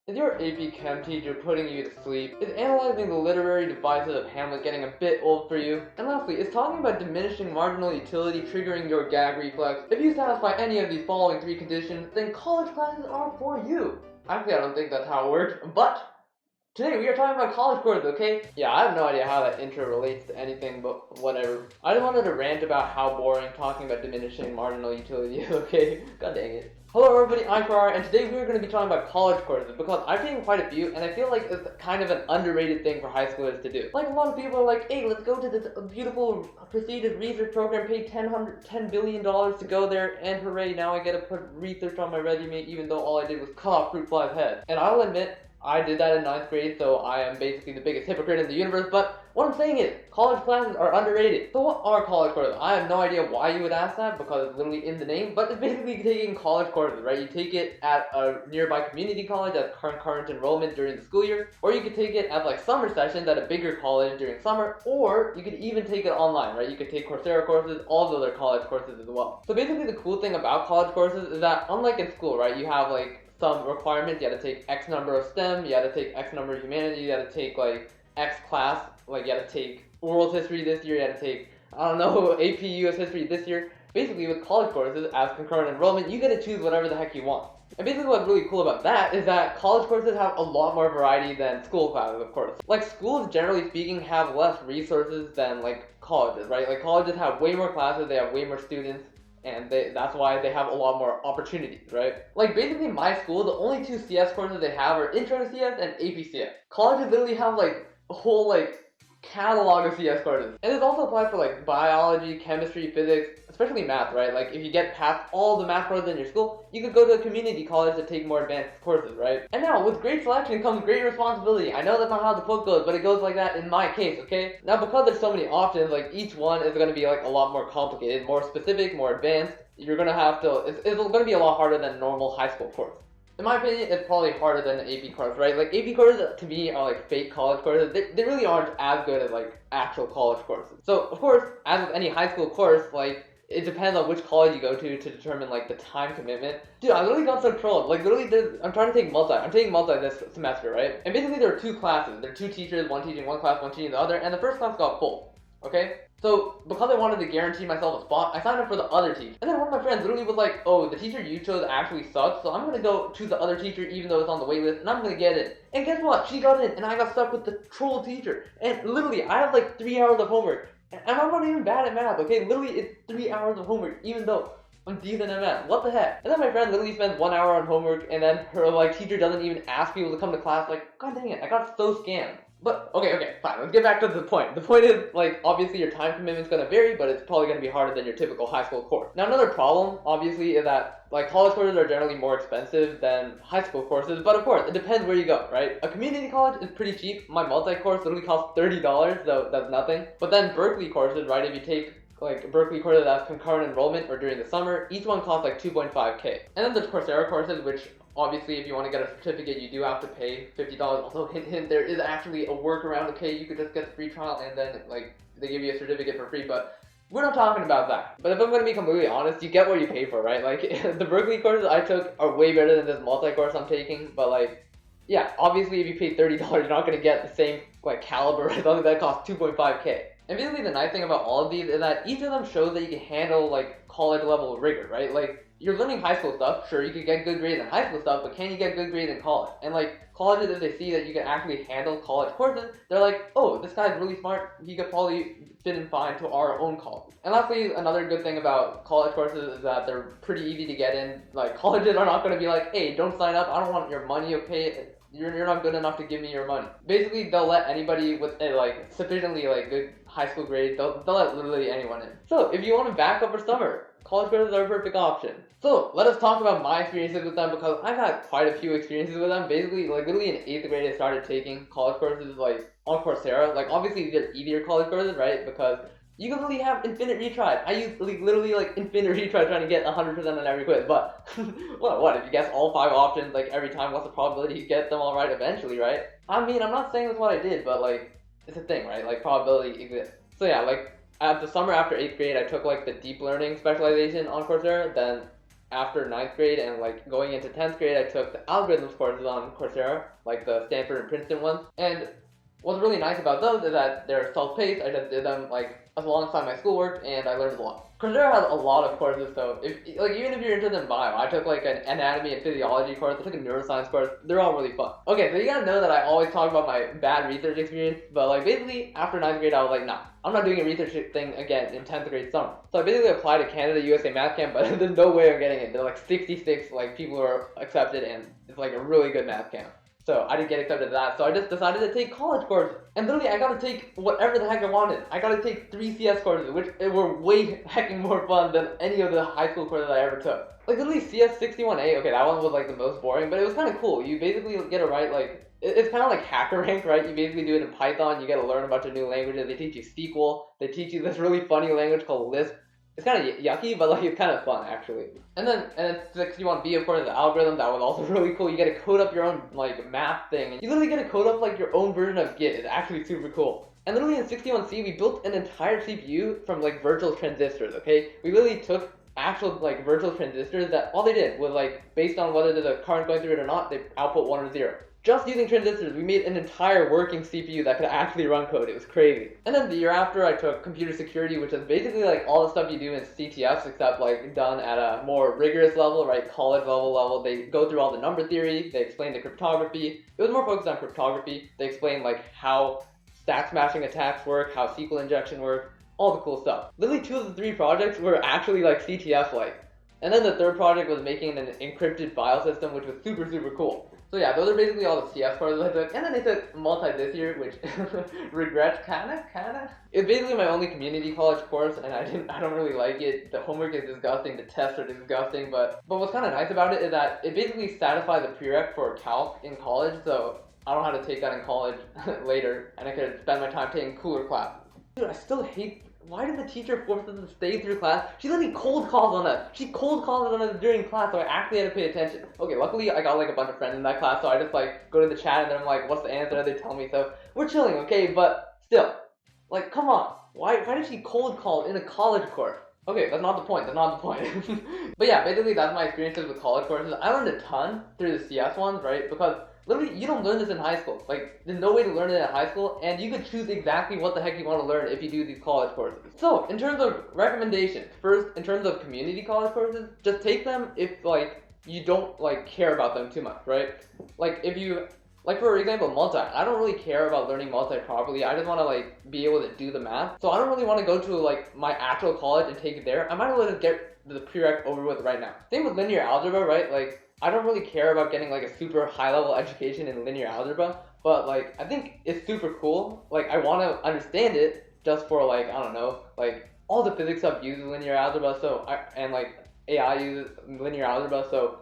Is your AP Chem teacher putting you to sleep? Is analyzing the literary devices of Hamlet getting a bit old for you? And lastly, is talking about diminishing marginal utility triggering your gag reflex? If you satisfy any of these following 3 conditions, then college classes are for you. Actually, I don't think that's how it works, but today we are talking about college courses, okay? Yeah, I have no idea how that intro relates to anything, but whatever. I just wanted to rant about how boring talking about diminishing marginal utility is, okay? God dang it. Hello everybody, I'm Ferrari, and today we're going to be talking about college courses because I've taken quite a few, and I feel like it's kind of an underrated thing for high schoolers to do. Like, a lot of people are like, hey, let's go to this beautiful, prestigious research program, pay $10 billion to go there, and hooray, now I get to put research on my resume even though all I did was cut off fruit flies' head. And I'll admit, I did that in 9th grade, so I am basically the biggest hypocrite in the universe, but what I'm saying is, college classes are underrated. So what are college courses? I have no idea why you would ask that, because it's literally in the name, but it's basically taking college courses, right? You take it at a nearby community college as concurrent enrollment during the school year, or you could take it as like summer sessions at a bigger college during summer, or you could even take it online, right? You could take Coursera courses, all the other college courses as well. So basically the cool thing about college courses is that, unlike in school, right, you have like some requirements. You had to take X number of STEM, you had to take X number of humanity, you had to take like X class, like you had to take world history this year, you had to take, I don't know, AP US history this year. Basically with college courses, as concurrent enrollment, you get to choose whatever the heck you want. And basically what's really cool about that is that college courses have a lot more variety than school classes, of course. Like, schools, generally speaking, have less resources than like colleges, right? Like, colleges have way more classes, they have way more students, and that's why they have a lot more opportunities, right? Like, basically my school, the only 2 CS courses they have are Intro to CS and AP CS. Colleges literally have like a whole like catalog of CS courses. And this also applies for like biology, chemistry, physics, especially math, right? Like, if you get past all the math courses in your school, you could go to a community college to take more advanced courses, right? And now, with great selection comes great responsibility. I know that's not how the quote goes, but it goes like that in my case, okay? Now, because there's so many options, like, each one is going to be like a lot more complicated, more specific, more advanced. You're going to have to, it's going to be a lot harder than a normal high school course. In my opinion, it's probably harder than an AP course, right? Like, AP courses, to me, are like fake college courses. They really aren't as good as like actual college courses. So, of course, as with any high school course, like, it depends on which college you go to determine like the time commitment. Dude, I literally got so trolled. Like, literally, I'm trying to take multi. I'm taking multi this semester, right? And basically, there are 2 classes. There are 2 teachers, one teaching one class, one teaching the other, and the first class got full. Okay? So, because I wanted to guarantee myself a spot, I signed up for the other teacher. And then one of my friends literally was like, oh, the teacher you chose actually sucks, so I'm gonna go choose the other teacher even though it's on the wait list, and I'm gonna get it. And guess what? She got in, and I got stuck with the troll teacher. And literally, I have like 3 hours of homework. And I'm not even bad at math, okay? Literally, it's 3 hours of homework, even though I'm decent at math. What the heck? And then my friend literally spends 1 hour on homework, and then her like teacher doesn't even ask people to come to class. Like, god dang it, I got so scammed. But, okay, fine, let's get back to the point. The point is, like, obviously your time commitment's gonna vary, but it's probably gonna be harder than your typical high school course. Now, another problem, obviously, is that, like, college courses are generally more expensive than high school courses, but of course, it depends where you go, right? A community college is pretty cheap. My multi-course literally costs $30, so that's nothing. But then Berkeley courses, right, if you take like Berkeley courses as concurrent enrollment or during the summer, each one costs like 2.5K. And then there's Coursera courses, which obviously if you want to get a certificate, you do have to pay $50. Also, hint, there is actually a workaround, okay? You could just get the free trial and then like they give you a certificate for free, but we're not talking about that. But if I'm going to be completely honest, you get what you pay for, right? Like, the Berkeley courses I took are way better than this multi-course I'm taking, but like, yeah, obviously if you pay $30, you're not going to get the same like caliber as something that costs 2.5K. And basically the nice thing about all of these is that each of them shows that you can handle like college level rigor, right? Like, you're learning high school stuff, sure, you could get good grades in high school stuff, but can you get good grades in college? And like, colleges, if they see that you can actually handle college courses, they're like, oh, this guy's really smart, he could probably fit in fine to our own college. And lastly, another good thing about college courses is that they're pretty easy to get in. Like, colleges are not going to be like, hey, don't sign up, I don't want your money, okay? You're not good enough to give me your money. Basically, they'll let anybody with like sufficiently like good high school grades, they'll let literally anyone in. So if you want to back up for summer, college courses are a perfect option. So let us talk about my experiences with them, because I've had quite a few experiences with them. Basically, like literally in 8th grade I started taking college courses like on Coursera. Like, obviously they're easier college courses, right? Because you can literally have infinite retries. I use like, literally like infinite retries trying to get 100% on every quiz. But what if you guess all 5 options like every time? What's the probability you get them all right eventually, right? I mean, I'm not saying that's what I did, but like, it's a thing, right? Like, probability exists. So yeah, like at the summer after 8th grade, I took like the deep learning specialization on Coursera. Then after 9th grade and like going into 10th grade, I took the algorithms courses on Coursera, like the Stanford and Princeton ones. And what's really nice about those is that they're self-paced. I just did them like alongside my schoolwork, and I learned a lot. Coursera has a lot of courses, so even if you're interested in bio, I took like an anatomy and physiology course, I took a neuroscience course. They're all really fun. Okay, so you gotta know that I always talk about my bad research experience, but like basically after 9th grade, I was like, nah, I'm not doing a research thing again in 10th grade summer. So I basically applied to Canada USA Math Camp, but there's no way of getting it. There are like 66 like people who are accepted, and it's like a really good math camp. So I didn't get accepted to that, so I just decided to take college courses. And literally, I got to take whatever the heck I wanted. I got to take 3 CS courses, which were way hecking more fun than any of the high school courses I ever took. Like literally CS 61A, okay, that one was like the most boring, but it was kind of cool. You basically get to write like, it's kind of like HackerRank, right? You basically do it in Python, you get to learn a bunch of new languages. They teach you SQL, they teach you this really funny language called Lisp. It's kind of yucky, but like it's kind of fun actually. And then 61B, of course, the algorithm, that was also really cool. You get to code up your own like math thing, and you literally get to code up like your own version of Git. It's actually super cool. And literally in 61C, we built an entire CPU from like virtual transistors. Okay, we really took actual like virtual transistors that all they did was like based on whether there's a current going through it or not, they output 1 or 0. Just using transistors, we made an entire working CPU that could actually run code. It was crazy. And then the year after, I took computer security, which is basically like all the stuff you do in CTFs, except like done at a more rigorous level, right? College level. They go through all the number theory. They explain the cryptography. It was more focused on cryptography. They explain like how stack smashing attacks work, how SQL injection work, all the cool stuff. Literally 2 of the 3 projects were actually like CTF-like. And then the 3rd project was making an encrypted file system, which was super cool. So yeah, those are basically all the CS courses I took. And then I took multi this year, which regrets kinda. It's basically my only community college course, and I don't really like it. The homework is disgusting, the tests are disgusting, but what's kind of nice about it is that it basically satisfies the prereq for calc in college, so I don't have to take that in college later, and I could spend my time taking cooler classes. Dude, I still hate. Why did the teacher force us to stay through class? She literally cold calls on us. She cold calls on us during class, so I actually had to pay attention. Okay, luckily I got like a bunch of friends in that class, so I just like go to the chat and then I'm like, what's the answer? They tell me, so we're chilling, okay? But still, like, come on. Why did she cold call in a college course? Okay, that's not the point. But yeah, basically that's my experiences with college courses. I learned a ton through the CS ones, right? Because literally, you don't learn this in high school. Like, there's no way to learn it in high school, and you could choose exactly what the heck you want to learn if you do these college courses. So, in terms of recommendations, first, in terms of community college courses, just take them if, like, you don't, like, care about them too much, right? Like, if you, like, for example, multi, I don't really care about learning multi properly. I just want to, like, be able to do the math. So, I don't really want to go to, like, my actual college and take it there. I might as well just get the prereq over with right now. Same with linear algebra, right? Like, I don't really care about getting like a super high level education in linear algebra, but like I think it's super cool. Like I want to understand it just for like, I don't know, like all the physics stuff uses linear algebra, and like AI uses linear algebra, so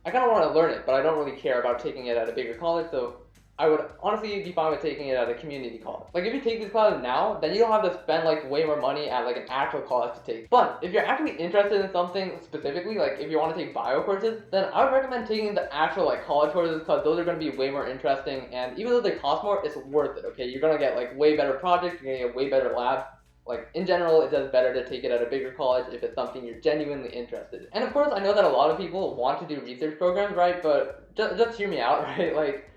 I kind of want to learn it, but I don't really care about taking it at a bigger college, so I would honestly be fine with taking it at a community college. Like if you take these classes now, then you don't have to spend like way more money at like an actual college to take. But if you're actually interested in something specifically, like if you want to take bio courses, then I would recommend taking the actual like college courses because those are going to be way more interesting, and even though they cost more, it's worth it, okay? You're going to get like way better projects, you're going to get way better labs. Like, in general, it does better to take it at a bigger college if it's something you're genuinely interested in. And of course, I know that a lot of people want to do research programs, right? But just hear me out, right? Like,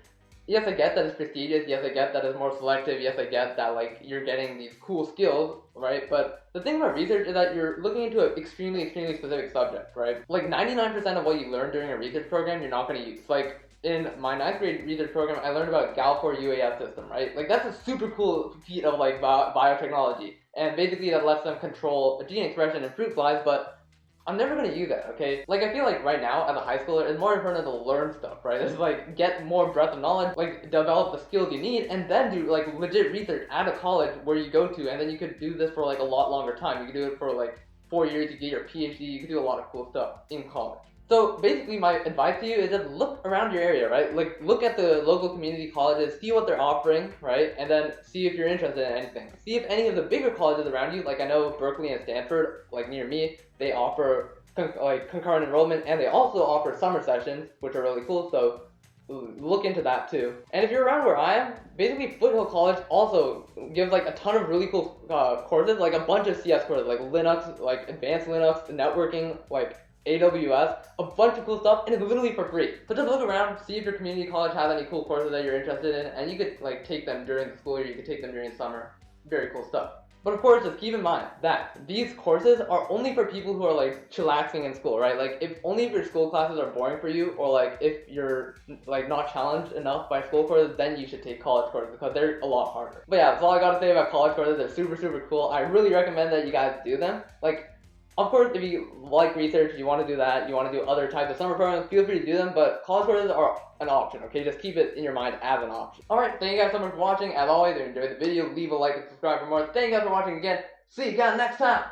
yes, I get that it's prestigious, yes, I get that it's more selective, yes, I get that, like, you're getting these cool skills, right? But the thing about research is that you're looking into an extremely specific subject, right? Like, 99% of what you learn during a research program, you're not going to use. Like, in my 9th grade research program, I learned about Gal4 UAS system, right? Like, that's a super cool feat of, like, biotechnology. And basically, that lets them control gene expression in fruit flies, but I'm never going to use that, okay? Like, I feel like right now, as a high schooler, it's more important to learn stuff, right? It's like, get more breadth of knowledge, like, develop the skills you need, and then do, like, legit research at a college where you go to, and then you could do this for, like, a lot longer time. You could do it for, like, 4 years, you get your PhD, you could do a lot of cool stuff in college. So, basically, my advice to you is just look around your area, right? Like, look at the local community colleges, see what they're offering, right? And then see if you're interested in anything. See if any of the bigger colleges around you, like I know Berkeley and Stanford, like near me, they offer concurrent enrollment, and they also offer summer sessions, which are really cool, so look into that too. And if you're around where I am, basically Foothill College also gives like a ton of really cool courses, like a bunch of CS courses, like Linux, like advanced Linux, networking, like AWS, a bunch of cool stuff, and it's literally for free. So just look around, see if your community college has any cool courses that you're interested in, and you could like take them during the school year, you could take them during summer. Very cool stuff. But of course, just keep in mind that these courses are only for people who are like chillaxing in school, right? Like if your school classes are boring for you, or like if you're like not challenged enough by school courses, then you should take college courses because they're a lot harder. But yeah, that's all I gotta say about college courses. They're super, super cool. I really recommend that you guys do them. Like, of course, if you like research, you want to do that, you want to do other types of summer programs, feel free to do them, but college courses are an option, okay? Just keep it in your mind as an option. Alright, thank you guys so much for watching. As always, if you enjoyed the video, leave a like and subscribe for more. Thank you guys for watching again. See you guys next time!